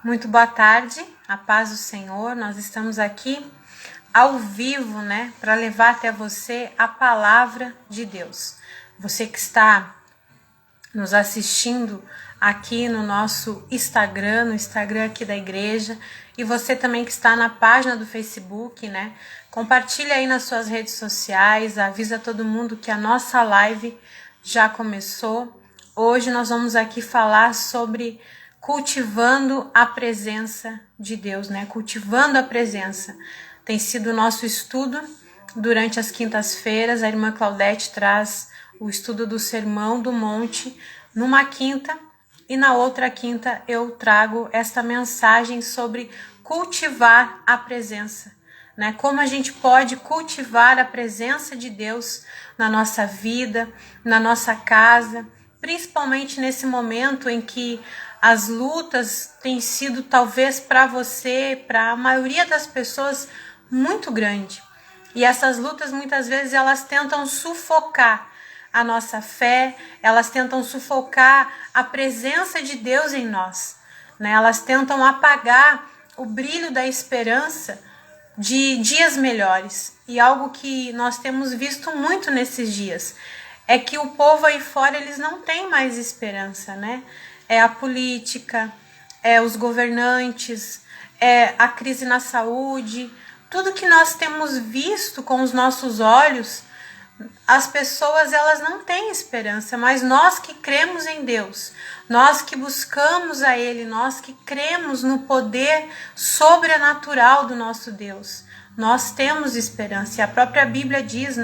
Muito boa tarde, a paz do Senhor. Nós estamos aqui ao vivo, para levar até você a palavra de Deus. Você que está nos assistindo aqui no nosso Instagram, no Instagram aqui da igreja, e você também que está na página do Facebook, compartilha aí nas suas redes sociais, avisa todo mundo que a nossa live já começou. Hoje nós vamos aqui falar sobre cultivando a presença de Deus, Cultivando a presença. Tem sido o nosso estudo durante as quintas-feiras. A irmã Claudete traz o estudo do Sermão do Monte numa quinta, e na outra quinta eu trago esta mensagem sobre cultivar a presença, Como a gente pode cultivar a presença de Deus na nossa vida, na nossa casa, principalmente nesse momento em que as lutas têm sido, talvez para você, para a maioria das pessoas, muito grande. E essas lutas, muitas vezes, elas tentam sufocar a nossa fé, elas tentam sufocar a presença de Deus em nós, Elas tentam apagar o brilho da esperança de dias melhores. E algo que nós temos visto muito nesses dias é que o povo aí fora, eles não têm mais esperança, É a política, é os governantes, é a crise na saúde, tudo que nós temos visto com os nossos olhos. As pessoas, elas não têm esperança, mas nós que cremos em Deus, nós que buscamos a Ele, nós que cremos no poder sobrenatural do nosso Deus, nós temos esperança. E a própria Bíblia diz,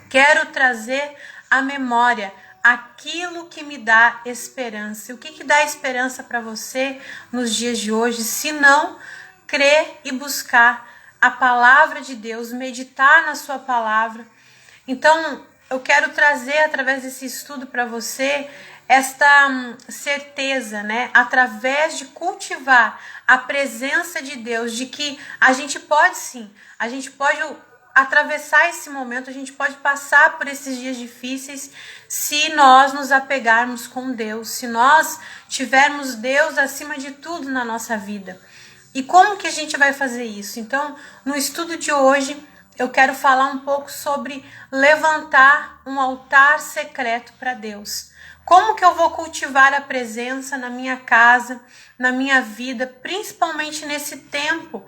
Quero trazer à memória aquilo que me dá esperança. O que dá esperança para você nos dias de hoje, se não crer e buscar a palavra de Deus, meditar na sua palavra? Então, eu quero trazer através desse estudo para você esta certeza, através de cultivar a presença de Deus, de que a gente pode sim, a gente pode atravessar esse momento, a gente pode passar por esses dias difíceis se nós nos apegarmos com Deus, se nós tivermos Deus acima de tudo na nossa vida. E como que a gente vai fazer isso? Então, no estudo de hoje, eu quero falar um pouco sobre levantar um altar secreto para Deus. Como que eu vou cultivar a presença na minha casa, na minha vida, principalmente nesse tempo,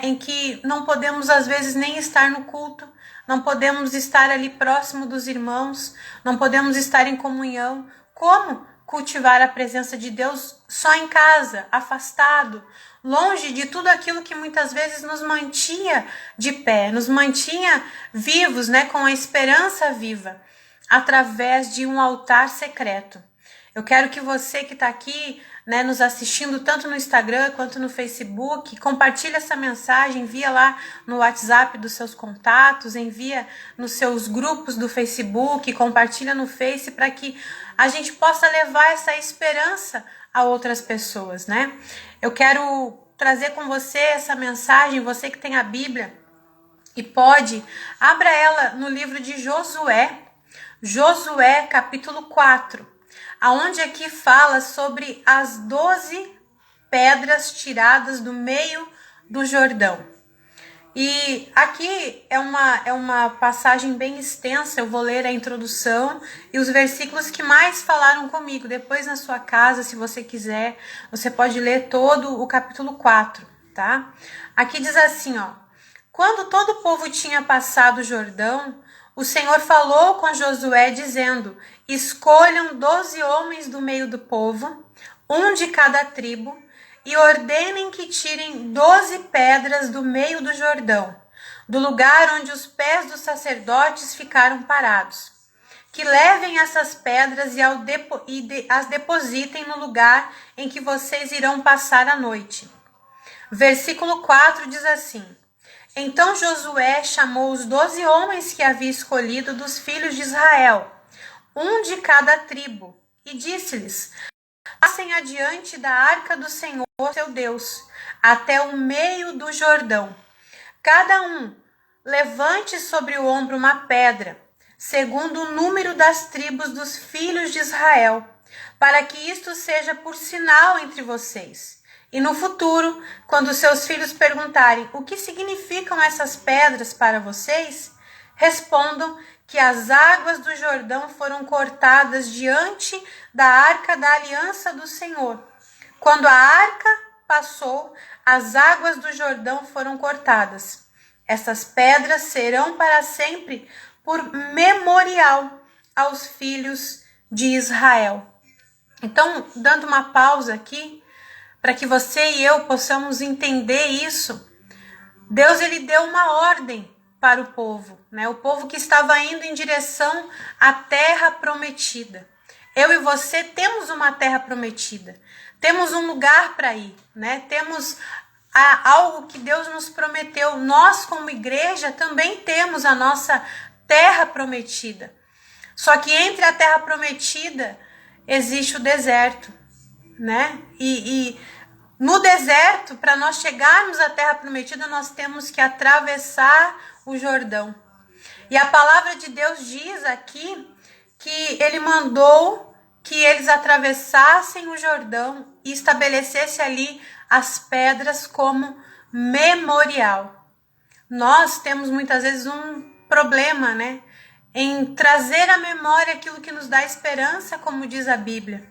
em que não podemos às vezes nem estar no culto, não podemos estar ali próximo dos irmãos, não podemos estar em comunhão. Como cultivar a presença de Deus só em casa, afastado, longe de tudo aquilo que muitas vezes nos mantinha de pé, nos mantinha vivos, com a esperança viva, através de um altar secreto. Eu quero que você que está aqui, nos assistindo tanto no Instagram quanto no Facebook, compartilhe essa mensagem, envia lá no WhatsApp dos seus contatos, envia nos seus grupos do Facebook, compartilha no Face, para que a gente possa levar essa esperança a outras pessoas, Eu quero trazer com você essa mensagem, você que tem a Bíblia e pode, abra ela no livro de Josué capítulo 4, aonde aqui fala sobre as 12 pedras tiradas do meio do Jordão. E aqui é uma passagem bem extensa, eu vou ler a introdução e os versículos que mais falaram comigo. Depois na sua casa, se você quiser, você pode ler todo o capítulo 4, tá? Aqui diz assim, Quando todo o povo tinha passado o Jordão, o Senhor falou com Josué dizendo: escolham 12 homens do meio do povo, um de cada tribo, e ordenem que tirem 12 pedras do meio do Jordão, do lugar onde os pés dos sacerdotes ficaram parados. Que levem essas pedras e as depositem no lugar em que vocês irão passar a noite. Versículo 4 diz assim: Então Josué chamou os 12 homens que havia escolhido dos filhos de Israel, um de cada tribo, e disse-lhes: passem adiante da arca do Senhor, seu Deus, até o meio do Jordão. Cada um levante sobre o ombro uma pedra, segundo o número das tribos dos filhos de Israel, para que isto seja por sinal entre vocês. E no futuro, quando seus filhos perguntarem o que significam essas pedras para vocês, respondam que as águas do Jordão foram cortadas diante da arca da aliança do Senhor. Quando a arca passou, as águas do Jordão foram cortadas. Essas pedras serão para sempre por memorial aos filhos de Israel. Então, dando uma pausa aqui, para que você e eu possamos entender isso, Deus ele deu uma ordem para o povo, né? O povo que estava indo em direção à terra prometida. Eu e você temos uma terra prometida, temos um lugar para ir, né? Temos algo que Deus nos prometeu. Nós, como igreja, também temos a nossa terra prometida. Só que entre a terra prometida existe o deserto, né? E no deserto, para nós chegarmos à terra prometida, nós temos que atravessar o Jordão. E a palavra de Deus diz aqui que ele mandou que eles atravessassem o Jordão e estabelecesse ali as pedras como memorial. Nós temos muitas vezes um problema, né, em trazer à memória aquilo que nos dá esperança, como diz a Bíblia.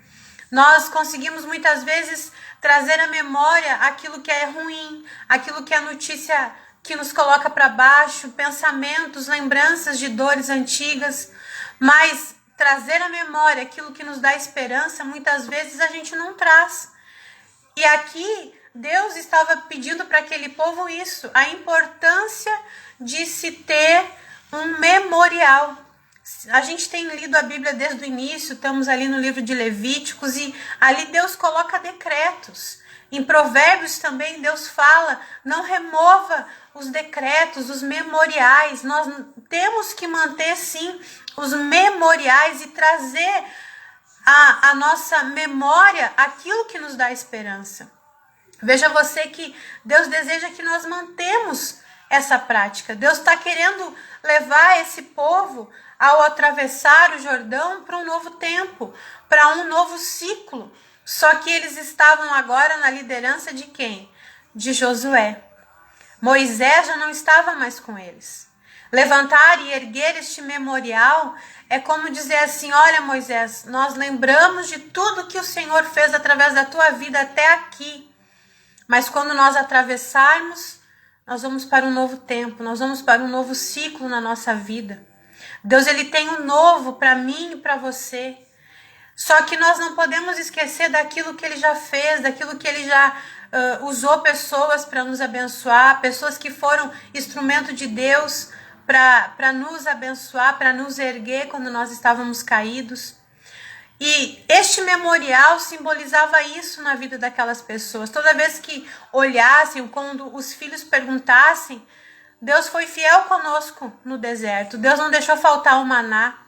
Nós conseguimos muitas vezes trazer à memória aquilo que é ruim, aquilo que é notícia que nos coloca para baixo, pensamentos, lembranças de dores antigas, mas trazer à memória aquilo que nos dá esperança, muitas vezes a gente não traz. E aqui Deus estava pedindo para aquele povo isso, a importância de se ter um memorial. A gente tem lido a Bíblia desde o início, estamos ali no livro de Levíticos e ali Deus coloca decretos. Em Provérbios também Deus fala, não remova os decretos, os memoriais. Nós temos que manter sim os memoriais e trazer a nossa memória aquilo que nos dá esperança. Veja você que Deus deseja que nós mantemos essa prática. Deus está querendo levar esse povo ao atravessar o Jordão para um novo tempo, para um novo ciclo. Só que eles estavam agora na liderança de quem? De Josué. Moisés já não estava mais com eles. Levantar e erguer este memorial é como dizer assim, olha Moisés, nós lembramos de tudo que o Senhor fez através da tua vida até aqui. Mas quando nós atravessarmos, nós vamos para um novo tempo, nós vamos para um novo ciclo na nossa vida. Deus ele tem um novo para mim e para você. Só que nós não podemos esquecer daquilo que ele já fez, daquilo que ele já usou pessoas para nos abençoar, pessoas que foram instrumento de Deus para nos abençoar, para nos erguer quando nós estávamos caídos. E este memorial simbolizava isso na vida daquelas pessoas. Toda vez que olhassem, quando os filhos perguntassem, Deus foi fiel conosco no deserto. Deus não deixou faltar o maná.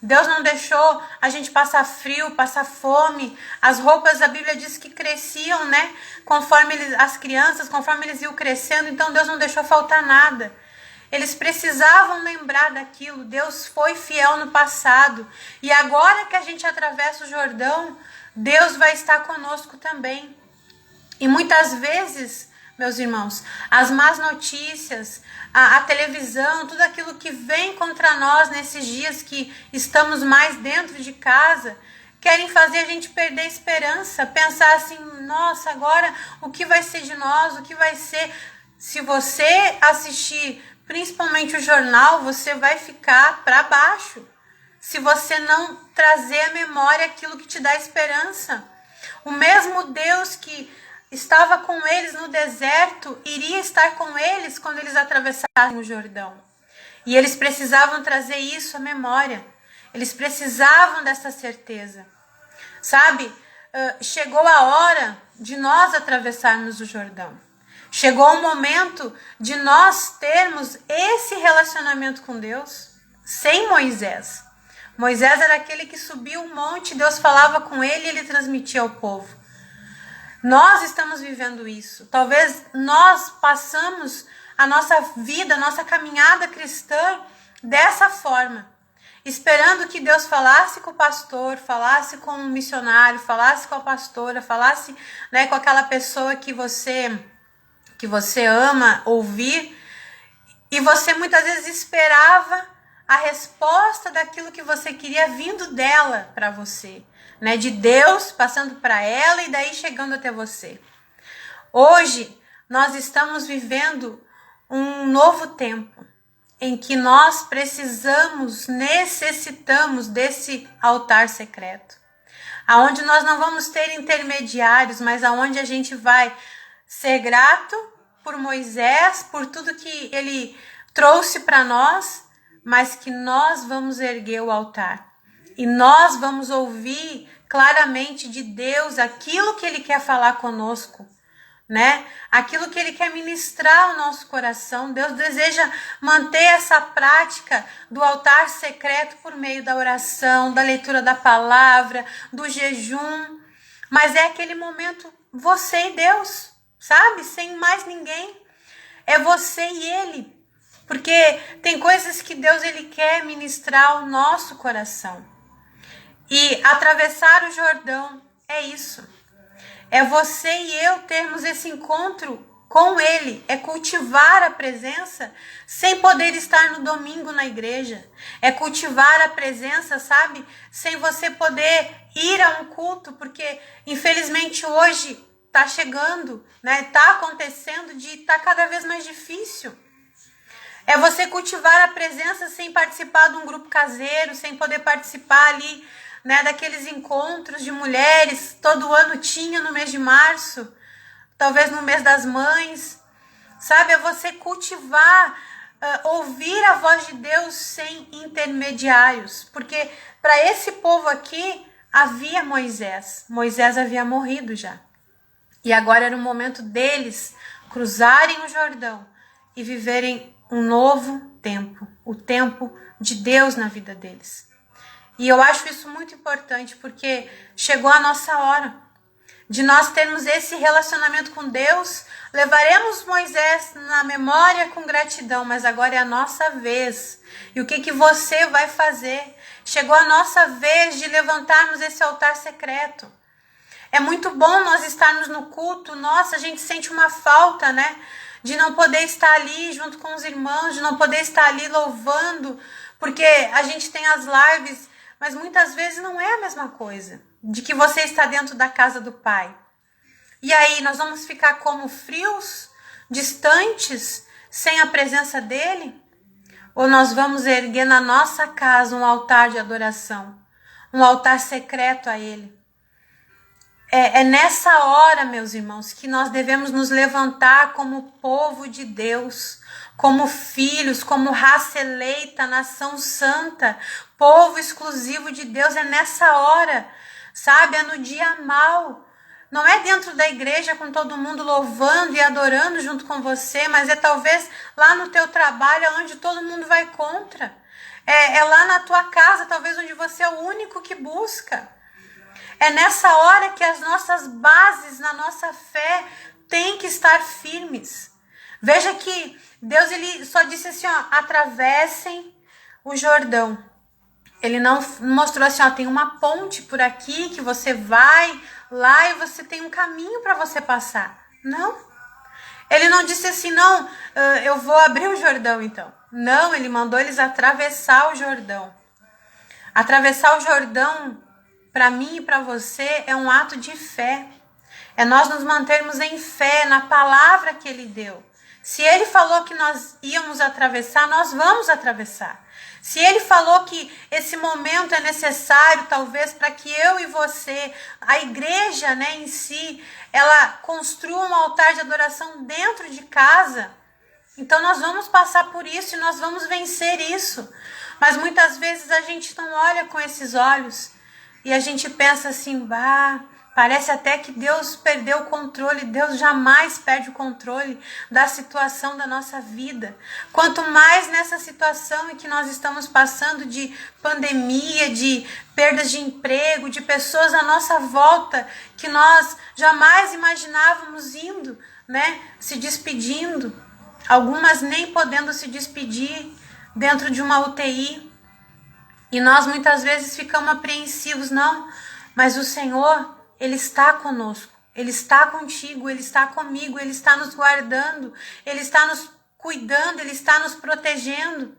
Deus não deixou a gente passar frio, passar fome. As roupas, a Bíblia diz que cresciam, né? Conforme as crianças, conforme eles iam crescendo. Então Deus não deixou faltar nada. Eles precisavam lembrar daquilo. Deus foi fiel no passado. E agora que a gente atravessa o Jordão, Deus vai estar conosco também. E muitas vezes, meus irmãos, as más notícias, a televisão, tudo aquilo que vem contra nós nesses dias que estamos mais dentro de casa, querem fazer a gente perder a esperança. Pensar assim, nossa, agora o que vai ser de nós? O que vai ser? Se você assistir principalmente o jornal, você vai ficar para baixo. Se você não trazer à memória aquilo que te dá esperança. O mesmo Deus que estava com eles no deserto, iria estar com eles quando eles atravessassem o Jordão. E eles precisavam trazer isso à memória. Eles precisavam dessa certeza. Sabe, chegou a hora de nós atravessarmos o Jordão. Chegou o momento de nós termos esse relacionamento com Deus sem Moisés. Moisés era aquele que subia o monte, Deus falava com ele e ele transmitia ao povo. Nós estamos vivendo isso. Talvez nós passamos a nossa vida, a nossa caminhada cristã dessa forma. esperando que Deus falasse com o pastor, falasse com o missionário, falasse com a pastora, falasse, né, com aquela pessoa que você ama ouvir, e você muitas vezes esperava a resposta daquilo que você queria vindo dela para você, né, de Deus passando para ela e daí chegando até você. Hoje nós estamos vivendo um novo tempo em que nós necessitamos desse altar secreto, aonde nós não vamos ter intermediários, mas aonde a gente vai ser grato por Moisés, por tudo que ele trouxe para nós, mas que nós vamos erguer o altar e nós vamos ouvir claramente de Deus aquilo que ele quer falar conosco, né? Aquilo que ele quer ministrar ao nosso coração. Deus deseja manter essa prática do altar secreto por meio da oração, da leitura da palavra, do jejum, mas é aquele momento você e Deus, sabe? Sem mais ninguém. É você e ele. Porque tem coisas que Deus ele quer ministrar ao nosso coração. E atravessar o Jordão é isso. É você e eu termos esse encontro com ele. É cultivar a presença sem poder estar no domingo na igreja. É cultivar a presença, sabe? Sem você poder ir a um culto, porque infelizmente hoje está chegando, né? Está acontecendo de estar cada vez mais difícil. É você cultivar a presença sem participar de um grupo caseiro, sem poder participar ali, né, daqueles encontros de mulheres, todo ano tinha no mês de março, talvez no mês das mães, sabe? É você cultivar, ouvir a voz de Deus sem intermediários, porque para esse povo aqui havia Moisés havia morrido já, e agora era o momento deles cruzarem o Jordão e viverem um novo tempo, o tempo de Deus na vida deles. E eu acho isso muito importante, porque chegou a nossa hora de nós termos esse relacionamento com Deus. Levaremos Moisés na memória com gratidão, mas agora é a nossa vez. E o que você vai fazer? Chegou a nossa vez de levantarmos esse altar secreto. É muito bom nós estarmos no culto. Nossa, a gente sente uma falta, né? De não poder estar ali junto com os irmãos, de não poder estar ali louvando, porque a gente tem as lives, mas muitas vezes não é a mesma coisa de que você está dentro da casa do Pai. E aí nós vamos ficar como frios, distantes, sem a presença dele? Ou nós vamos erguer na nossa casa um altar de adoração, um altar secreto a ele? É nessa hora, meus irmãos, que nós devemos nos levantar como povo de Deus, como filhos, como raça eleita, nação santa, povo exclusivo de Deus. É nessa hora, sabe? É no dia mau. Não é dentro da igreja com todo mundo louvando e adorando junto com você, mas é talvez lá no teu trabalho onde todo mundo vai contra. É lá na tua casa, talvez onde você é o único que busca. É nessa hora que as nossas bases na nossa fé têm que estar firmes. Veja que Deus ele só disse assim, ó, atravessem o Jordão. Ele não mostrou assim, ó, tem uma ponte por aqui que você vai lá e você tem um caminho para você passar. Não. Ele não disse assim, não, eu vou abrir o Jordão então. Não, ele mandou eles atravessar o Jordão. Atravessar o Jordão, para mim e para você, é um ato de fé. É nós nos mantermos em fé na palavra que ele deu. Se ele falou que nós íamos atravessar, nós vamos atravessar. Se ele falou que esse momento é necessário, talvez, para que eu e você, a igreja, né, em si, ela construa um altar de adoração dentro de casa, então nós vamos passar por isso e nós vamos vencer isso. Mas muitas vezes a gente não olha com esses olhos e a gente pensa assim, parece até que Deus perdeu o controle. Deus jamais perde o controle da situação da nossa vida. Quanto mais nessa situação em que nós estamos passando de pandemia, de perdas de emprego, de pessoas à nossa volta que nós jamais imaginávamos indo, né, se despedindo. Algumas nem podendo se despedir dentro de uma UTI. E nós muitas vezes ficamos apreensivos, não, mas o Senhor, Ele está conosco, Ele está contigo, Ele está comigo, Ele está nos guardando, Ele está nos cuidando, Ele está nos protegendo.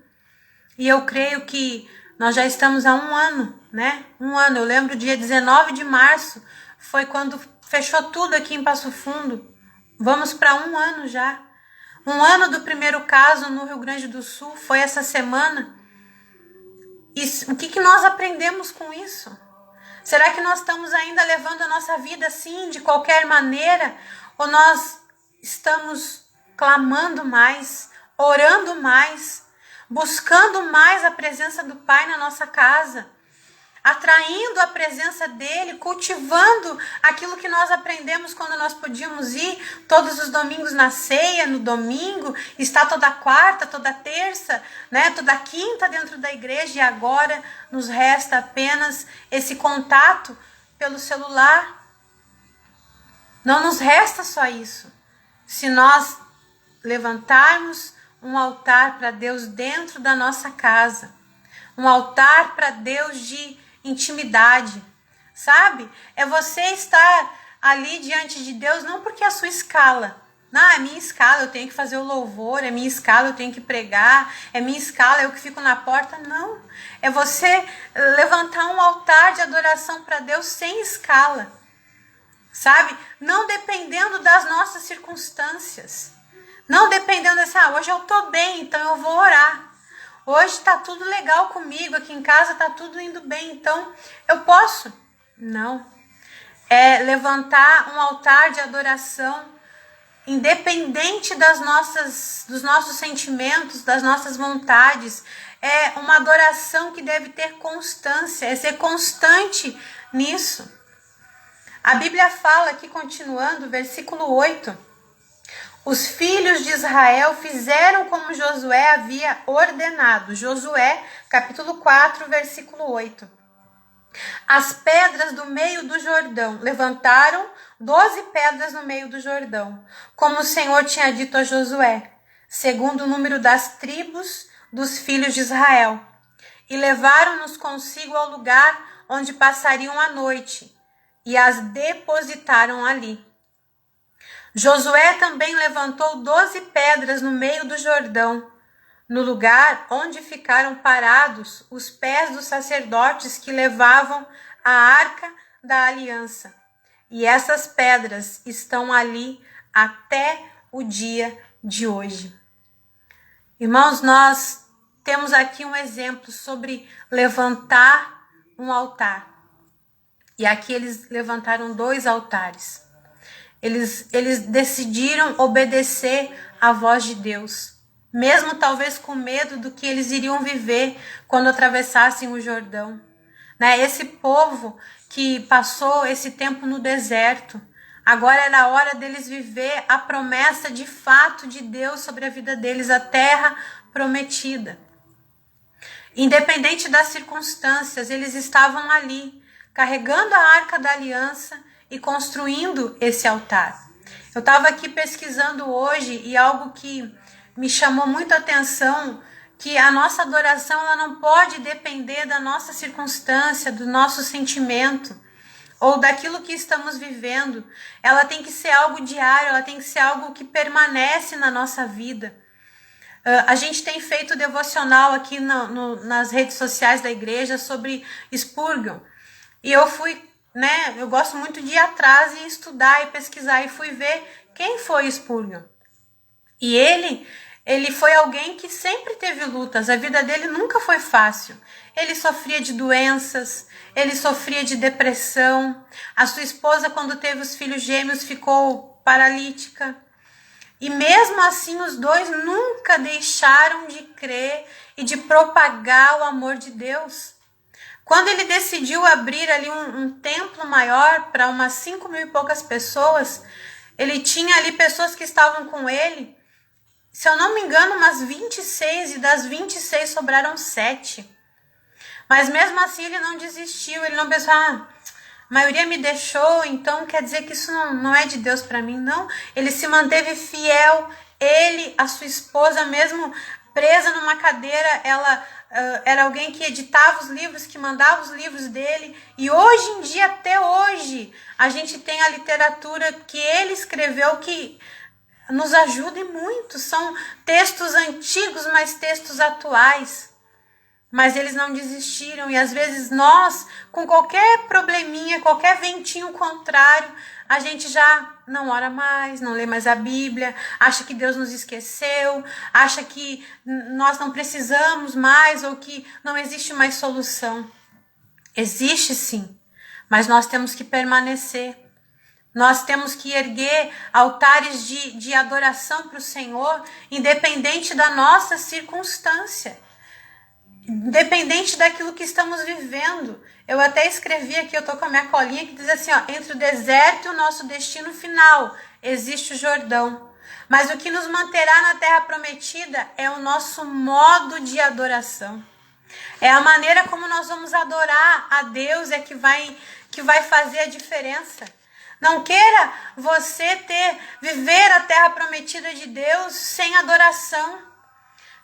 E eu creio que nós já estamos há um ano, né? Um ano, eu lembro dia 19 de março, foi quando fechou tudo aqui em Passo Fundo. Vamos para um ano já. Um ano do primeiro caso no Rio Grande do Sul, foi essa semana. E o que nós aprendemos com isso? Será que nós estamos ainda levando a nossa vida assim, de qualquer maneira? Ou nós estamos clamando mais, orando mais, buscando mais a presença do Pai na nossa casa, atraindo a presença dele, cultivando aquilo que nós aprendemos quando nós podíamos ir todos os domingos na ceia, no domingo, estar toda quarta, toda terça, né, toda quinta dentro da igreja, e agora nos resta apenas esse contato pelo celular. Não nos resta só isso. Se nós levantarmos um altar para Deus dentro da nossa casa, um altar para Deus de intimidade, sabe? É você estar ali diante de Deus, não porque é a sua escala. Não, é minha escala, eu tenho que fazer o louvor, é minha escala, eu tenho que pregar, é minha escala, eu que fico na porta. Não, é você levantar um altar de adoração para Deus sem escala, sabe? Não dependendo das nossas circunstâncias, não dependendo dessa, hoje eu tô bem, então eu vou orar. Hoje tá tudo legal comigo, aqui em casa tá tudo indo bem, então eu posso. Não. É levantar um altar de adoração, independente dos nossos sentimentos, das nossas vontades. É uma adoração que deve ter constância, é ser constante nisso. A Bíblia fala aqui, continuando, versículo 8. Os filhos de Israel fizeram como Josué havia ordenado. Josué, capítulo 4, versículo 8. As pedras do meio do Jordão. Levantaram 12 pedras no meio do Jordão, como o Senhor tinha dito a Josué, segundo o número das tribos dos filhos de Israel. E levaram-nos consigo ao lugar onde passariam a noite, e as depositaram ali. Josué também levantou 12 pedras no meio do Jordão, no lugar onde ficaram parados os pés dos sacerdotes que levavam a arca da aliança. E essas pedras estão ali até o dia de hoje. Irmãos, nós temos aqui um exemplo sobre levantar um altar. E aqui eles levantaram 2 altares. Eles decidiram obedecer à voz de Deus, mesmo talvez com medo do que eles iriam viver quando atravessassem o Jordão. Né? Esse povo que passou esse tempo no deserto, agora era a hora deles viver a promessa de fato de Deus sobre a vida deles, a terra prometida. Independente das circunstâncias, eles estavam ali, carregando a arca da aliança e construindo esse altar. Eu estava aqui pesquisando hoje e algo que me chamou muito a atenção, que a nossa adoração ela não pode depender da nossa circunstância, do nosso sentimento ou daquilo que estamos vivendo. Ela tem que ser algo diário, ela tem que ser algo que permanece na nossa vida. A gente tem feito devocional aqui nas redes sociais da igreja sobre Spurgeon. E eu fui, eu gosto muito de ir atrás e estudar e pesquisar, e fui ver quem foi Spurgeon. E ele foi alguém que sempre teve lutas, a vida dele nunca foi fácil. Ele sofria de doenças, ele sofria de depressão. A sua esposa, quando teve os filhos gêmeos, ficou paralítica. E mesmo assim, os dois nunca deixaram de crer e de propagar o amor de Deus. Quando ele decidiu abrir ali um templo maior para umas 5.000 e poucas pessoas, ele tinha ali pessoas que estavam com ele, se eu não me engano, umas 26, e das 26 sobraram 7. Mas mesmo assim ele não desistiu, ele não pensou, a maioria me deixou, então quer dizer que isso não é de Deus para mim. Não, ele se manteve fiel, ele, a sua esposa, mesmo presa numa cadeira, ela era alguém que editava os livros, que mandava os livros dele. E hoje em dia, até hoje, a gente tem a literatura que ele escreveu que nos ajuda e muito. São textos antigos, mas textos atuais. Mas eles não desistiram. E às vezes nós, com qualquer probleminha, qualquer ventinho contrário, a gente já não ora mais, não lê mais a Bíblia, acha que Deus nos esqueceu, acha que nós não precisamos mais ou que não existe mais solução. Existe sim, mas nós temos que permanecer. Nós temos que erguer altares de adoração para o Senhor, independente da nossa circunstância. Independente daquilo que estamos vivendo. Eu até escrevi aqui, eu tô com a minha colinha que diz assim, ó, entre o deserto e o nosso destino final, existe o Jordão. Mas o que nos manterá na terra prometida é o nosso modo de adoração. É a maneira como nós vamos adorar a Deus que vai fazer a diferença. Não queira você viver a terra prometida de Deus sem adoração.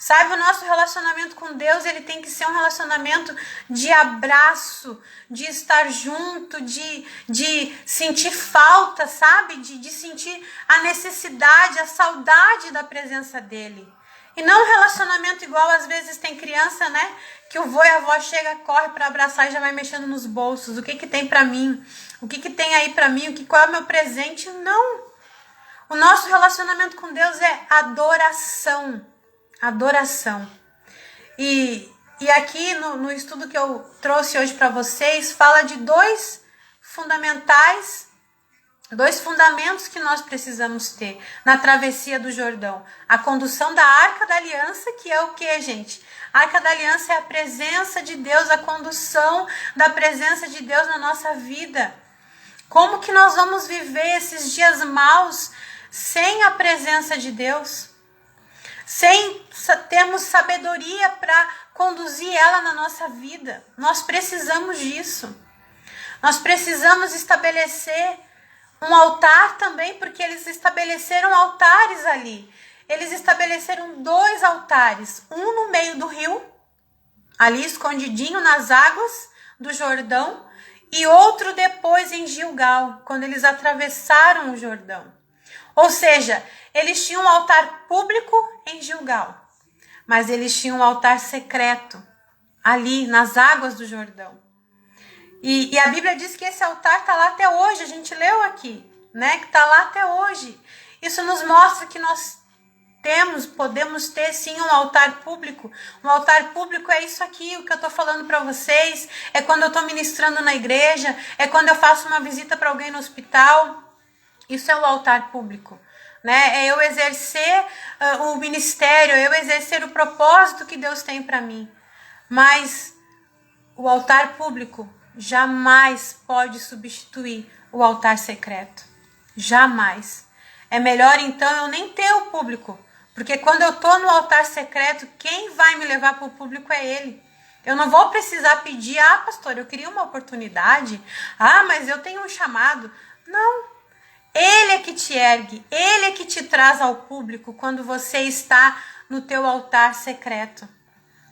Sabe, o nosso relacionamento com Deus, ele tem que ser um relacionamento de abraço, de estar junto, de sentir falta, sabe? De sentir a necessidade, a saudade da presença dele. E não um relacionamento igual, às vezes tem criança, né? Que o vô e a avó chega, corre para abraçar e já vai mexendo nos bolsos. O que tem para mim? O que tem aí para mim? Qual é o meu presente? Não. O nosso relacionamento com Deus é adoração. Adoração. E aqui no estudo que eu trouxe hoje para vocês, fala de dois fundamentos que nós precisamos ter na travessia do Jordão. A condução da Arca da Aliança, que é o que, gente? A Arca da Aliança é a presença de Deus, a condução da presença de Deus na nossa vida. Como que nós vamos viver esses dias maus sem a presença de Deus? Sem termos sabedoria para conduzir ela na nossa vida. Nós precisamos disso. Nós precisamos estabelecer um altar também, porque eles estabeleceram altares ali. Eles estabeleceram 2 altares, um no meio do rio, ali escondidinho nas águas do Jordão, e outro depois em Gilgal, quando eles atravessaram o Jordão. Ou seja, eles tinham um altar público em Gilgal, mas eles tinham um altar secreto ali nas águas do Jordão. E a Bíblia diz que esse altar está lá até hoje, a gente leu aqui, né? Que está lá até hoje. Isso nos mostra que nós podemos ter sim um altar público. Um altar público é isso aqui, o que eu estou falando para vocês, é quando eu estou ministrando na igreja, é quando eu faço uma visita para alguém no hospital. Isso é o altar público, né? É eu exercer o ministério, é eu exercer o propósito que Deus tem para mim. Mas o altar público jamais pode substituir o altar secreto. Jamais. É melhor então eu nem ter o público, porque quando eu estou no altar secreto, quem vai me levar para o público é Ele. Eu não vou precisar pedir, pastor, eu queria uma oportunidade, mas eu tenho um chamado. Não. Ele é que te ergue, Ele é que te traz ao público quando você está no teu altar secreto.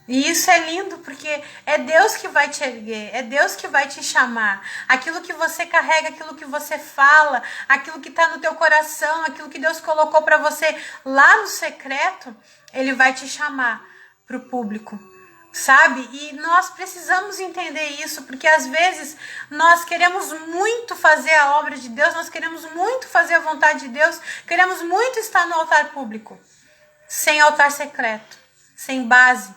E isso é lindo, porque é Deus que vai te erguer, é Deus que vai te chamar. Aquilo que você carrega, aquilo que você fala, aquilo que está no teu coração, aquilo que Deus colocou para você lá no secreto, Ele vai te chamar para o público. Sabe? E nós precisamos entender isso, porque às vezes nós queremos muito fazer a obra de Deus, nós queremos muito fazer a vontade de Deus, queremos muito estar no altar público, sem altar secreto, sem base.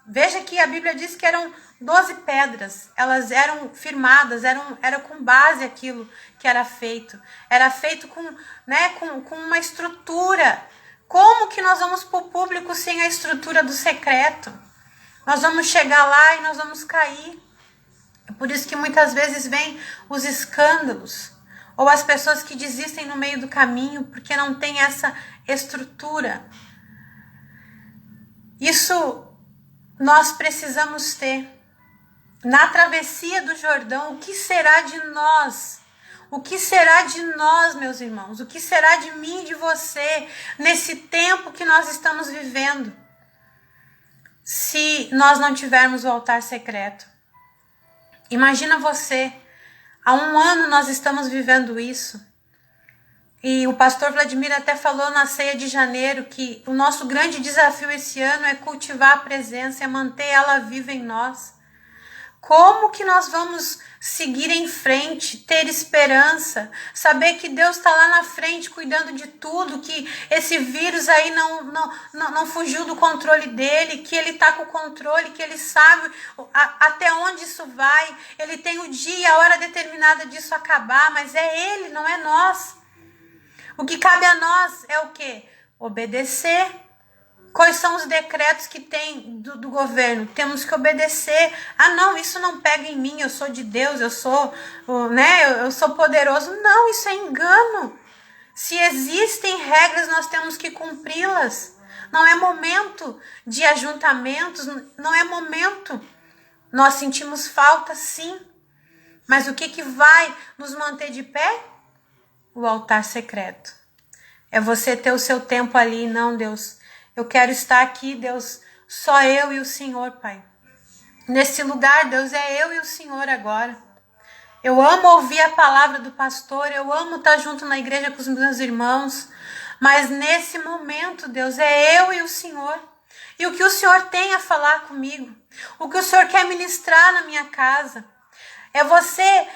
Veja que a Bíblia diz que eram 12 pedras, elas eram firmadas, era com base aquilo que era feito com uma estrutura. Como que nós vamos para o público sem a estrutura do secreto? Nós vamos chegar lá e nós vamos cair. É por isso que muitas vezes vem os escândalos, ou as pessoas que desistem no meio do caminho, porque não tem essa estrutura. Isso nós precisamos ter. Na travessia do Jordão, o que será de nós? O que será de nós, meus irmãos? O que será de mim e de você nesse tempo que nós estamos vivendo? se nós não tivermos o altar secreto. Imagina você, há 1 ano nós estamos vivendo isso. E o pastor Vladimir até falou na ceia de janeiro que o nosso grande desafio esse ano é cultivar a presença, é manter ela viva em nós. Como que nós vamos seguir em frente, ter esperança, saber que Deus está lá na frente cuidando de tudo, que esse vírus aí não fugiu do controle dele, que ele está com o controle, que ele sabe até onde isso vai, ele tem o dia, a hora determinada disso acabar, mas é ele, não é nós. O que cabe a nós é o quê? Obedecer. Quais são os decretos que tem do governo? Temos que obedecer. Ah, não, isso não pega em mim, eu sou de Deus, eu sou poderoso. Não, isso é engano. Se existem regras, nós temos que cumpri-las. Não é momento de ajuntamentos, não é momento. Nós sentimos falta, sim. Mas o que vai nos manter de pé? O altar secreto. É você ter o seu tempo ali. Não, Deus, eu quero estar aqui, Deus, só eu e o Senhor, Pai. Nesse lugar, Deus, é eu e o Senhor agora. Eu amo ouvir a palavra do pastor, eu amo estar junto na igreja com os meus irmãos, mas nesse momento, Deus, é eu e o Senhor. E o que o Senhor tem a falar comigo, o que o Senhor quer ministrar na minha casa, é você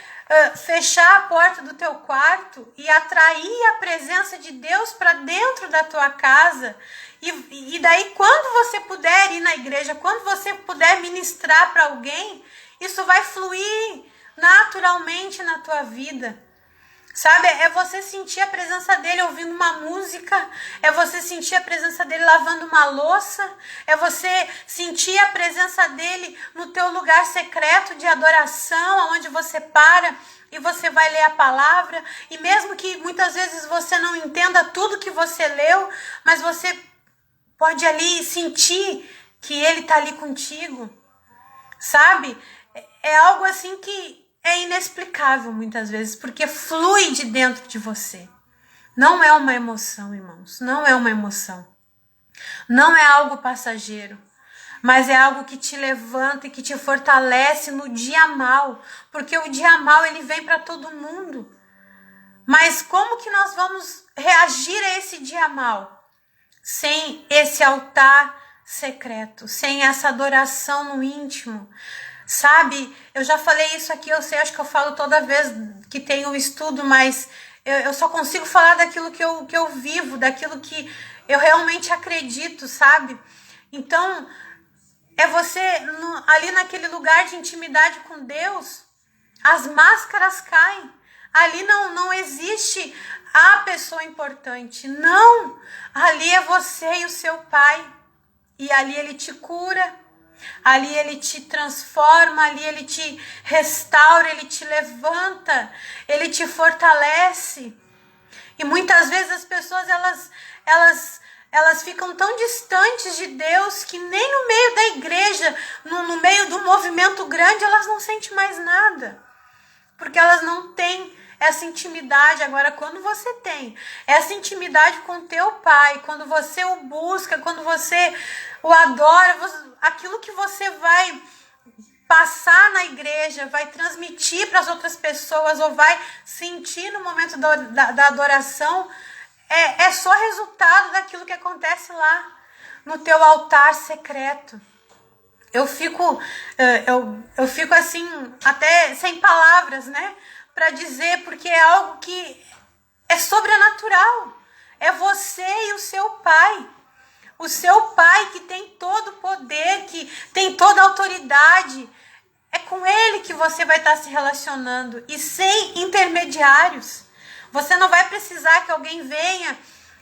fechar a porta do teu quarto e atrair a presença de Deus para dentro da tua casa. E daí, quando você puder ir na igreja, quando você puder ministrar para alguém, isso vai fluir naturalmente na tua vida. Sabe, é você sentir a presença dele ouvindo uma música, é você sentir a presença dele lavando uma louça, é você sentir a presença dele no teu lugar secreto de adoração, onde você para e você vai ler a palavra, e mesmo que muitas vezes você não entenda tudo que você leu, mas você pode ali sentir que ele está ali contigo, sabe? É algo assim que é inexplicável muitas vezes, porque flui de dentro de você. Não é uma emoção, irmãos, não é uma emoção. Não é algo passageiro, mas é algo que te levanta e que te fortalece no dia mal, porque o dia mal ele vem para todo mundo. Mas como que nós vamos reagir a esse dia mal? Sem esse altar secreto, sem essa adoração no íntimo. Sabe, eu já falei isso aqui, eu sei, acho que eu falo toda vez que tem um estudo, mas eu só consigo falar daquilo que eu vivo, daquilo que eu realmente acredito, sabe? Então, é você ali naquele lugar de intimidade com Deus, as máscaras caem. Ali não existe a pessoa importante, não. Ali é você e o seu Pai. E ali ele te cura, ali ele te transforma, ali ele te restaura, ele te levanta, ele te fortalece. E muitas vezes as pessoas elas ficam tão distantes de Deus que nem no meio da igreja, no meio do movimento grande, elas não sentem mais nada. Porque elas não têm essa intimidade. Agora, quando você tem essa intimidade com teu Pai, quando você o busca, quando você o adora, aquilo que você vai passar na igreja, vai transmitir para as outras pessoas ou vai sentir no momento da adoração, é só resultado daquilo que acontece lá no teu altar secreto. Eu fico assim, até sem palavras, né? Para dizer, porque é algo que é sobrenatural. É você e o seu Pai. O seu Pai que tem todo o poder, que tem toda a autoridade. É com Ele que você vai estar se relacionando. E sem intermediários. Você não vai precisar que alguém venha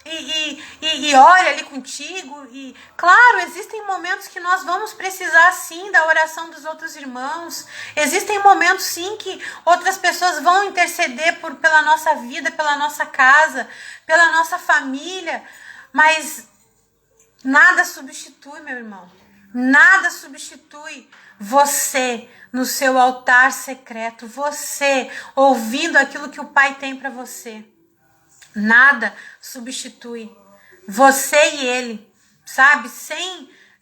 e ore ali contigo. E claro, existem momentos que nós vamos precisar sim da oração dos outros irmãos. Existem momentos sim que outras pessoas vão interceder pela nossa vida, pela nossa casa, pela nossa família. Mas nada substitui, meu irmão. Nada substitui você no seu altar secreto. Você ouvindo aquilo que o Pai tem para você. Nada substitui você e Ele, sabe?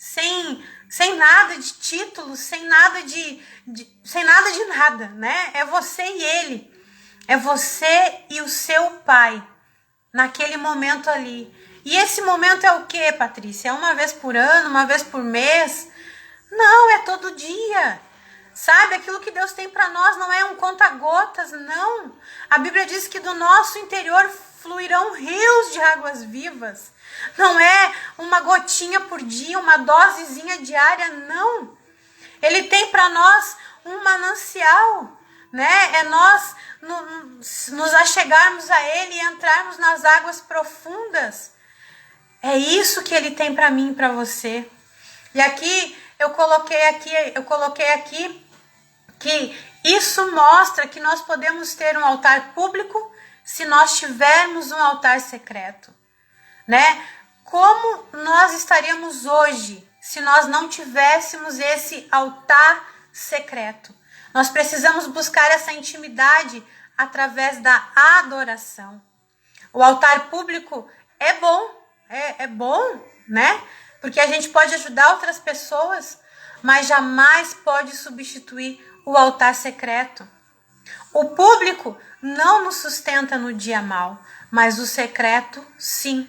sem nada de título, sem nada de nada, né? É você e ele. É você e o seu pai naquele momento ali. E esse momento é o quê, Patrícia? É uma vez por ano, uma vez por mês? Não, é todo dia. Sabe, aquilo que Deus tem para nós não é um conta-gotas, não. A Bíblia diz que do nosso interior fluirão rios de águas vivas. Não é uma gotinha por dia, uma dosezinha diária, não. Ele tem para nós um manancial, né? É nós nos achegarmos a Ele e entrarmos nas águas profundas. É isso que Ele tem para mim e para você. E aqui eu coloquei aqui que isso mostra que nós podemos ter um altar público se nós tivermos um altar secreto, né? Como nós estaríamos hoje se nós não tivéssemos esse altar secreto? Nós precisamos buscar essa intimidade através da adoração. O altar público é bom, né? Porque a gente pode ajudar outras pessoas, mas jamais pode substituir o altar secreto. O público não nos sustenta no dia mau, mas o secreto sim.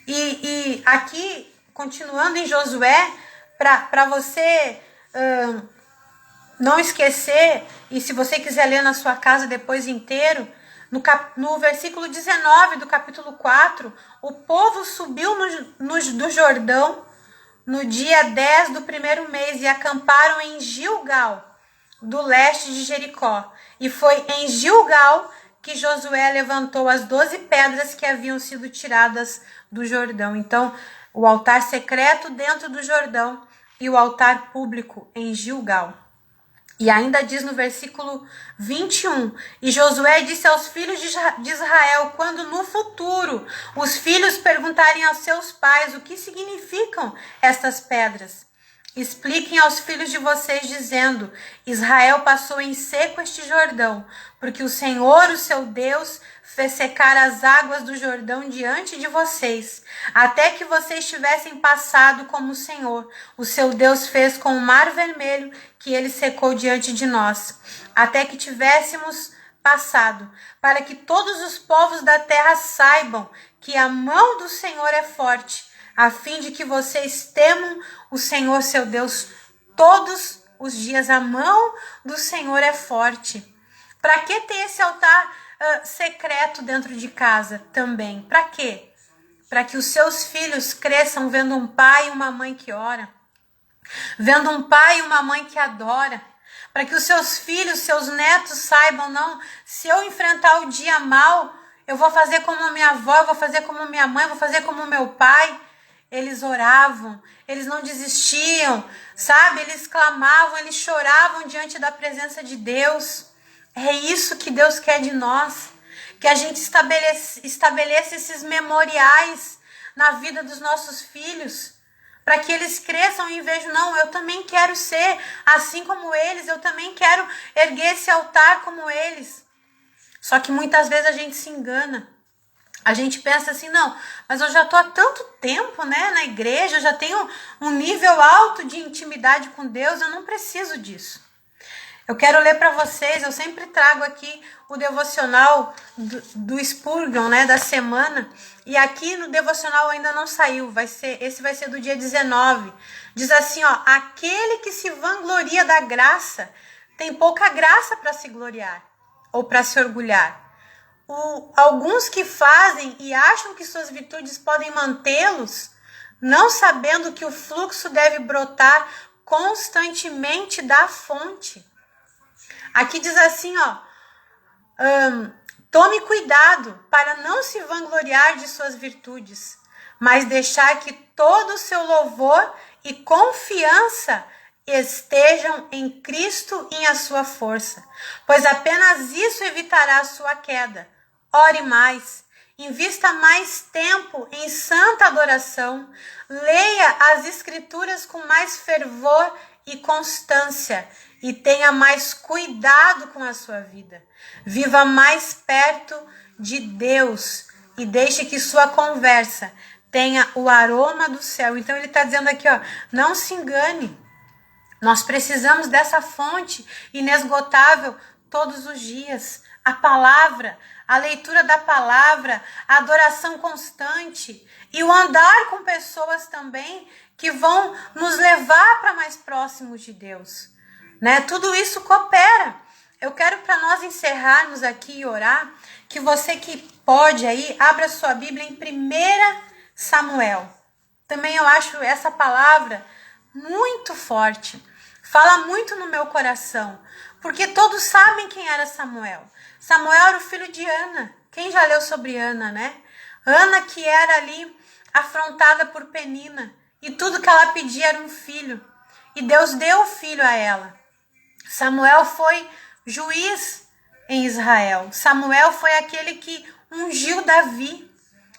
E aqui, continuando em Josué, para você não esquecer, e se você quiser ler na sua casa depois inteiro, no versículo 19 do capítulo 4, o povo subiu do Jordão no dia 10 do primeiro mês e acamparam em Gilgal, do leste de Jericó. E foi em Gilgal que Josué levantou as 12 pedras que haviam sido tiradas do Jordão. Então, o altar secreto dentro do Jordão e o altar público em Gilgal. E ainda diz no versículo 21, e Josué disse aos filhos de Israel, quando no futuro os filhos perguntarem aos seus pais o que significam estas pedras, expliquem aos filhos de vocês dizendo, Israel passou em seco este Jordão, porque o Senhor, o seu Deus, fez secar as águas do Jordão diante de vocês, até que vocês tivessem passado como o Senhor, o seu Deus fez com o mar vermelho, que ele secou diante de nós, até que tivéssemos passado, para que todos os povos da terra saibam que a mão do Senhor é forte, a fim de que vocês temam o Senhor, seu Deus, todos os dias. A mão do Senhor é forte. Para que ter esse altar secreto dentro de casa também? Para quê? Para que os seus filhos cresçam vendo um pai e uma mãe que ora, vendo um pai e uma mãe que adora, para que os seus filhos, seus netos saibam, não, se eu enfrentar o dia mal, eu vou fazer como a minha avó, eu vou fazer como a minha mãe, eu vou fazer como o meu pai. Eles oravam, eles não desistiam, sabe? Eles clamavam, eles choravam diante da presença de Deus. É isso que Deus quer de nós, que a gente estabeleça esses memoriais na vida dos nossos filhos, para que eles cresçam e vejam, não, eu também quero ser assim como eles, eu também quero erguer esse altar como eles. Só que muitas vezes a gente se engana. A gente pensa assim, não, mas eu já estou há tanto tempo, né, na igreja, eu já tenho um nível alto de intimidade com Deus, eu não preciso disso. Eu quero ler para vocês, eu sempre trago aqui o devocional do Spurgeon, né, da semana, e aqui no devocional ainda não saiu, esse vai ser do dia 19. Diz assim, ó, aquele que se vangloria da graça tem pouca graça para se gloriar ou para se orgulhar. Alguns que fazem e acham que suas virtudes podem mantê-los, não sabendo que o fluxo deve brotar constantemente da fonte. Aqui diz assim, ó, tome cuidado para não se vangloriar de suas virtudes, mas deixar que todo o seu louvor e confiança estejam em Cristo e em a sua força, pois apenas isso evitará a sua queda. Ore mais, invista mais tempo em santa adoração, leia as Escrituras com mais fervor e constância e tenha mais cuidado com a sua vida. Viva mais perto de Deus e deixe que sua conversa tenha o aroma do céu. Então ele está dizendo aqui, ó, não se engane. Nós precisamos dessa fonte inesgotável todos os dias. A palavra, a leitura da palavra, a adoração constante e o andar com pessoas também que vão nos levar para mais próximos de Deus, né? Tudo isso coopera. Eu quero, para nós encerrarmos aqui e orar, que você que pode aí, abra sua Bíblia em 1 Samuel. Também eu acho essa palavra muito forte. Fala muito no meu coração, porque todos sabem quem era Samuel. Samuel era o filho de Ana. Quem já leu sobre Ana, né? Ana que era ali afrontada por Penina. E tudo que ela pedia era um filho. E Deus deu o filho a ela. Samuel foi juiz em Israel. Samuel foi aquele que ungiu Davi.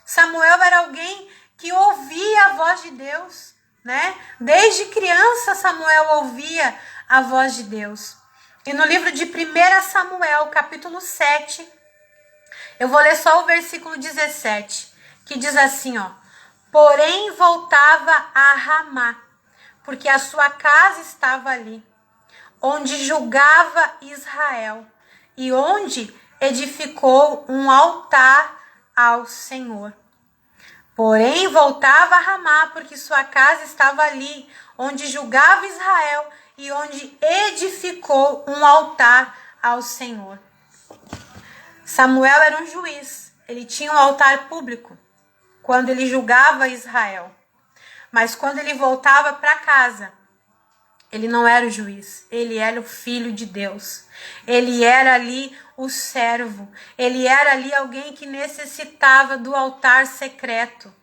Samuel era alguém que ouvia a voz de Deus, né? Desde criança Samuel ouvia a voz de Deus. E no livro de 1 Samuel, capítulo 7, eu vou ler só o versículo 17, que diz assim, ó: porém voltava a Ramá, porque a sua casa estava ali, onde julgava Israel, e onde edificou um altar ao Senhor. Porém voltava a Ramá, porque sua casa estava ali, onde julgava Israel, e onde edificou um altar ao Senhor. Samuel era um juiz, ele tinha um altar público quando ele julgava Israel. Mas quando ele voltava para casa, ele não era o juiz, ele era o filho de Deus. Ele era ali o servo, ele era ali alguém que necessitava do altar secreto.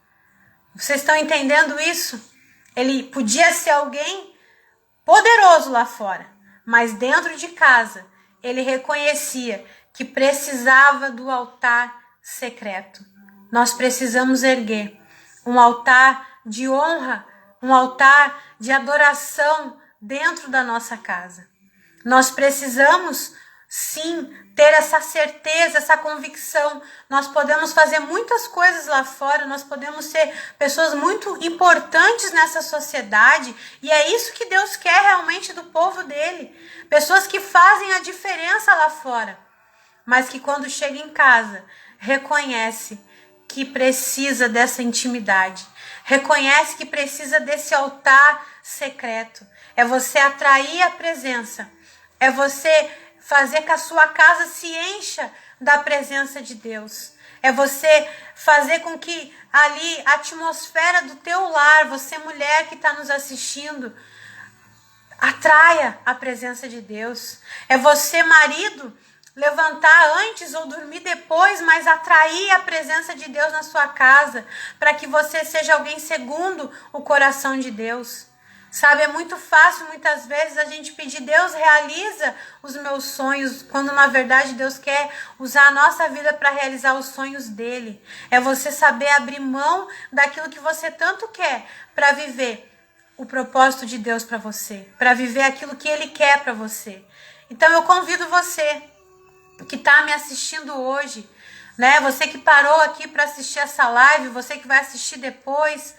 Vocês estão entendendo isso? Ele podia ser alguém poderoso lá fora, mas dentro de casa ele reconhecia que precisava do altar secreto. Nós precisamos erguer um altar de honra, um altar de adoração dentro da nossa casa. Nós precisamos, sim, ter essa certeza, essa convicção. Nós podemos fazer muitas coisas lá fora, nós podemos ser pessoas muito importantes nessa sociedade, e é isso que Deus quer realmente do povo dele. Pessoas que fazem a diferença lá fora, mas que quando chega em casa, reconhece que precisa dessa intimidade, reconhece que precisa desse altar secreto. É você atrair a presença, é você fazer que a sua casa se encha da presença de Deus. É você fazer com que ali a atmosfera do teu lar, você mulher que está nos assistindo, atraia a presença de Deus. É você, marido, levantar antes ou dormir depois, mas atrair a presença de Deus na sua casa, para que você seja alguém segundo o coração de Deus. Sabe, é muito fácil muitas vezes a gente pedir: Deus, realiza os meus sonhos, quando na verdade Deus quer usar a nossa vida para realizar os sonhos dele. É você saber abrir mão daquilo que você tanto quer para viver o propósito de Deus para você, para viver aquilo que ele quer para você. Então eu convido você que está me assistindo hoje, né? Você que parou aqui para assistir essa live, você que vai assistir depois,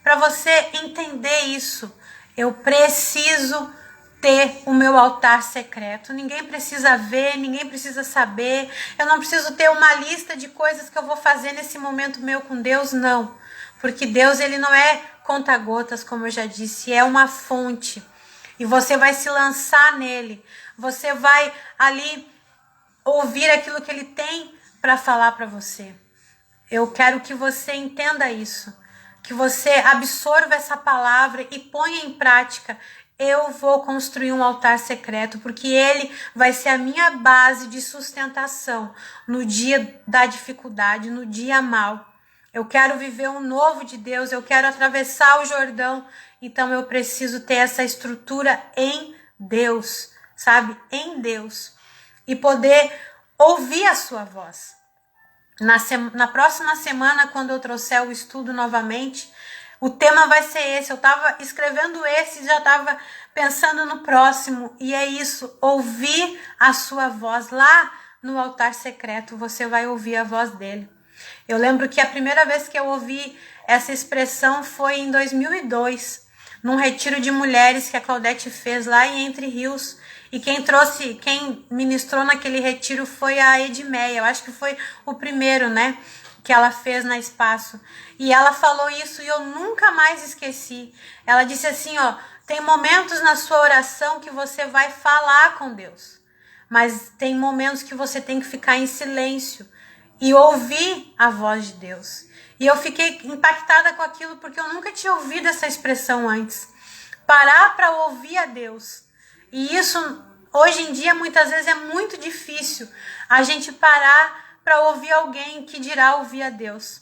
para você entender isso. Eu preciso ter o meu altar secreto. Ninguém precisa ver, ninguém precisa saber. Eu não preciso ter uma lista de coisas que eu vou fazer nesse momento meu com Deus, não. Porque Deus, ele não é conta-gotas, como eu já disse, é uma fonte. E você vai se lançar nele. Você vai ali ouvir aquilo que ele tem para falar para você. Eu quero que você entenda isso, que você absorva essa palavra e ponha em prática. Eu vou construir um altar secreto, porque ele vai ser a minha base de sustentação no dia da dificuldade, no dia mau. Eu quero viver um novo de Deus, eu quero atravessar o Jordão, então eu preciso ter essa estrutura em Deus, sabe? Em Deus. E poder ouvir a sua voz. Na próxima semana, quando eu trouxer o estudo novamente, o tema vai ser esse. Eu estava escrevendo esse e já estava pensando no próximo. E é isso, ouvir a sua voz. Lá no altar secreto, você vai ouvir a voz dele. Eu lembro que a primeira vez que eu ouvi essa expressão foi em 2002, num retiro de mulheres que a Claudete fez lá em Entre Rios. E quem ministrou naquele retiro foi a Edmeia. Eu acho que foi o primeiro, né, que ela fez na Espaço. E ela falou isso e eu nunca mais esqueci. Ela disse assim, ó, tem momentos na sua oração que você vai falar com Deus, mas tem momentos que você tem que ficar em silêncio e ouvir a voz de Deus. E eu fiquei impactada com aquilo porque eu nunca tinha ouvido essa expressão antes. Parar para ouvir a Deus. E isso, hoje em dia, muitas vezes é muito difícil a gente parar para ouvir alguém, que dirá ouvir a Deus.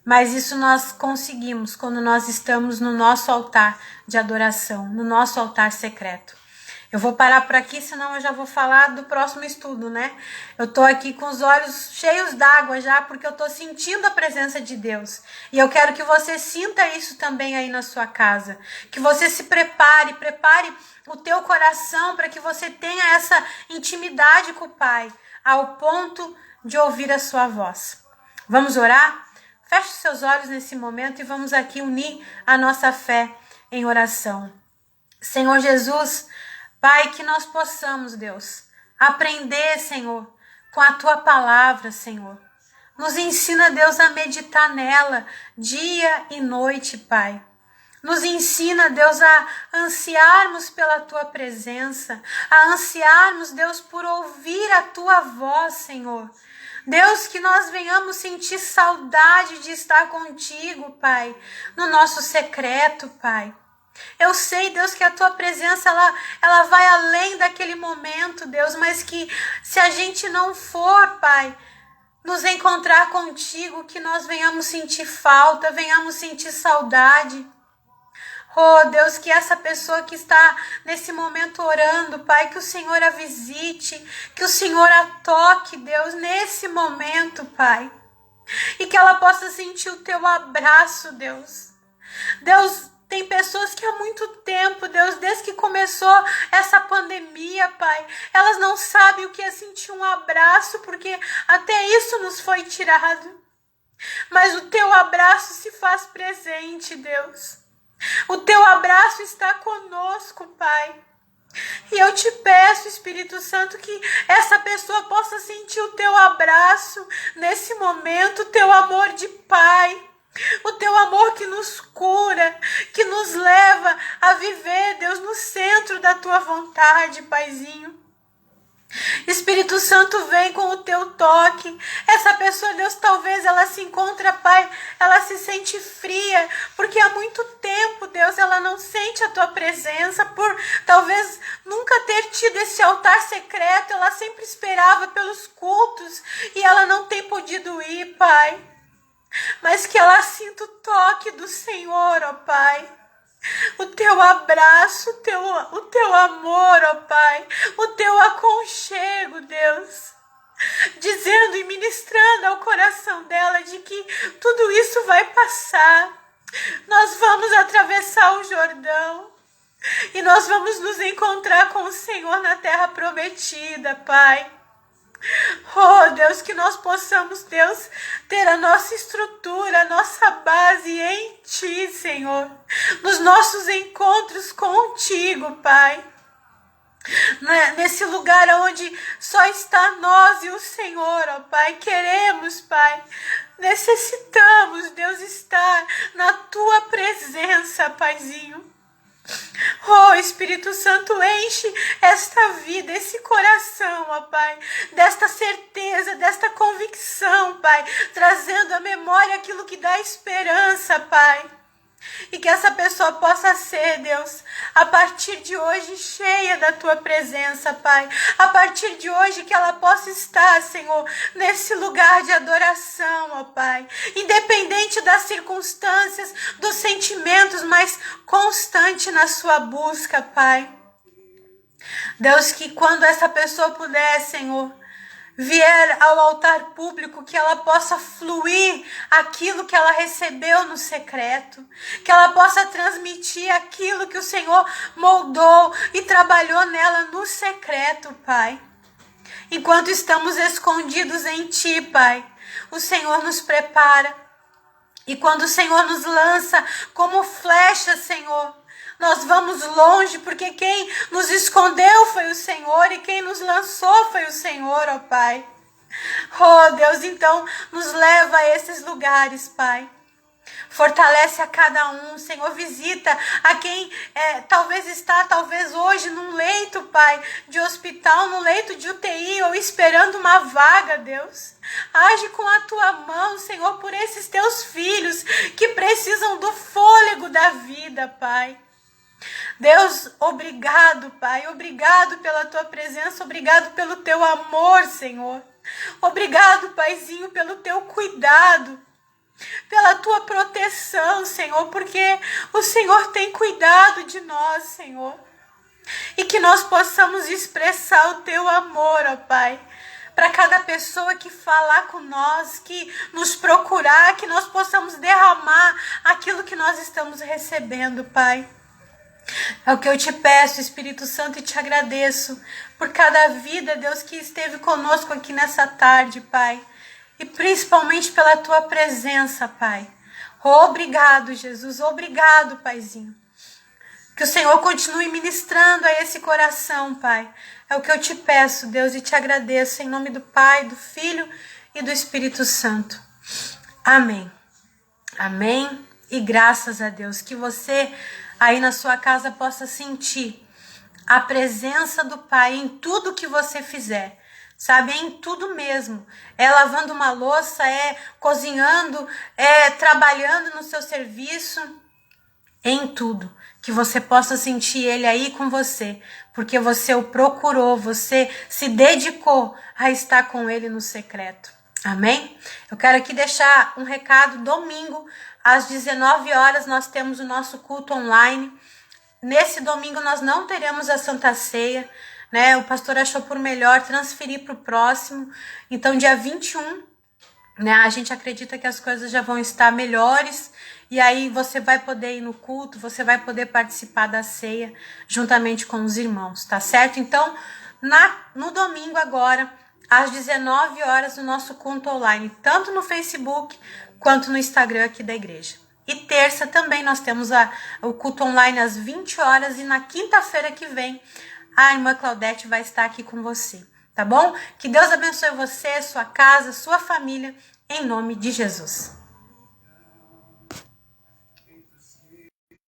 Mas isso nós conseguimos quando nós estamos no nosso altar de adoração, no nosso altar secreto. Eu vou parar por aqui, senão eu já vou falar do próximo estudo, né? Eu tô aqui com os olhos cheios d'água já, porque eu tô sentindo a presença de Deus. E eu quero que você sinta isso também aí na sua casa. Que você se prepare o teu coração para que você tenha essa intimidade com o Pai, ao ponto de ouvir a sua voz. Vamos orar? Feche seus olhos nesse momento e vamos aqui unir a nossa fé em oração. Senhor Jesus, Pai, que nós possamos, Deus, aprender, Senhor, com a Tua palavra, Senhor. Nos ensina, Deus, a meditar nela dia e noite, Pai. Nos ensina, Deus, a ansiarmos pela Tua presença, a ansiarmos, Deus, por ouvir a Tua voz, Senhor. Deus, que nós venhamos sentir saudade de estar contigo, Pai, no nosso secreto, Pai. Eu sei, Deus, que a Tua presença, ela vai além daquele momento, Deus, mas que se a gente não for, Pai, nos encontrar contigo, que nós venhamos sentir falta, venhamos sentir saudade. Oh, Deus, que essa pessoa que está nesse momento orando, Pai, que o Senhor a visite, que o Senhor a toque, Deus, nesse momento, Pai, e que ela possa sentir o Teu abraço, Deus. Deus, tem pessoas que há muito tempo, Deus, desde que começou essa pandemia, Pai, elas não sabem o que é sentir um abraço, porque até isso nos foi tirado. Mas o Teu abraço se faz presente, Deus. O Teu abraço está conosco, Pai. E eu te peço, Espírito Santo, que essa pessoa possa sentir o Teu abraço nesse momento, o Teu amor de Pai. O Teu amor que nos cura, que nos leva a viver, Deus, no centro da Tua vontade, Paizinho. Espírito Santo, vem com o Teu toque. Essa pessoa, Deus, talvez ela se encontra, Pai, ela se sente fria, porque há muito tempo, Deus, ela não sente a Tua presença, por talvez nunca ter tido esse altar secreto, ela sempre esperava pelos cultos e ela não tem podido ir, Pai. Mas que ela sinta o toque do Senhor, ó Pai. O Teu abraço, o teu amor, ó Pai. O Teu aconchego, Deus. Dizendo e ministrando ao coração dela de que tudo isso vai passar. Nós vamos atravessar o Jordão. E nós vamos nos encontrar com o Senhor na terra prometida, Pai. Oh, Deus, que nós possamos, Deus, ter a nossa estrutura, a nossa base em Ti, Senhor. Nos nossos encontros contigo, Pai. Nesse lugar onde só está nós e o Senhor, ó Pai. Queremos, Pai, necessitamos, Deus, estar na Tua presença, Paizinho. Oh, Espírito Santo, enche esta vida, esse coração, ó Pai, desta certeza, desta convicção, Pai, trazendo à memória aquilo que dá esperança, Pai. E que essa pessoa possa ser, Deus, a partir de hoje cheia da Tua presença, Pai. A partir de hoje que ela possa estar, Senhor, nesse lugar de adoração, ó Pai. Independente das circunstâncias, dos sentimentos, mas constante na sua busca, Pai. Deus, que quando essa pessoa puder, Senhor, vier ao altar público, que ela possa fluir aquilo que ela recebeu no secreto, que ela possa transmitir aquilo que o Senhor moldou e trabalhou nela no secreto, Pai. Enquanto estamos escondidos em Ti, Pai, o Senhor nos prepara. E quando o Senhor nos lança como flecha, Senhor, nós vamos longe, porque quem nos escondeu foi o Senhor e quem nos lançou foi o Senhor, ó Pai. Oh Deus, então nos leva a esses lugares, Pai. Fortalece a cada um, Senhor, visita a quem talvez hoje num leito, Pai, de hospital, num leito de UTI ou esperando uma vaga, Deus. Age com a tua mão, Senhor, por esses teus filhos que precisam do fôlego da vida, Pai. Deus, obrigado, Pai, obrigado pela tua presença, obrigado pelo teu amor, Senhor. Obrigado, Paizinho, pelo teu cuidado, pela tua proteção, Senhor, porque o Senhor tem cuidado de nós, Senhor. E que nós possamos expressar o teu amor, ó Pai, para cada pessoa que falar com nós, que nos procurar, que nós possamos derramar aquilo que nós estamos recebendo, Pai. É o que eu te peço, Espírito Santo, e te agradeço por cada vida, Deus, que esteve conosco aqui nessa tarde, Pai. E principalmente pela tua presença, Pai. Obrigado, Jesus. Obrigado, Paizinho. Que o Senhor continue ministrando a esse coração, Pai. É o que eu te peço, Deus, e te agradeço em nome do Pai, do Filho e do Espírito Santo. Amém. Amém. E graças a Deus que você aí na sua casa possa sentir a presença do Pai em tudo que você fizer. Sabe, é em tudo mesmo. É lavando uma louça, é cozinhando, é trabalhando no seu serviço. Em tudo. Que você possa sentir Ele aí com você. Porque você o procurou, você se dedicou a estar com Ele no secreto. Amém? Eu quero aqui deixar um recado. Domingo, às 19 horas, nós temos o nosso culto online. Nesse domingo nós não teremos a Santa Ceia, né? O pastor achou por melhor transferir para o próximo. Então, dia 21, né? A gente acredita que as coisas já vão estar melhores. E aí você vai poder ir no culto, você vai poder participar da ceia juntamente com os irmãos, tá certo? Então, no domingo agora, às 19 horas, o nosso culto online, tanto no Facebook quanto no Instagram aqui da igreja. E terça também nós temos o culto online às 20 horas e na quinta-feira que vem a irmã Claudete vai estar aqui com você, tá bom? Que Deus abençoe você, sua casa, sua família, em nome de Jesus.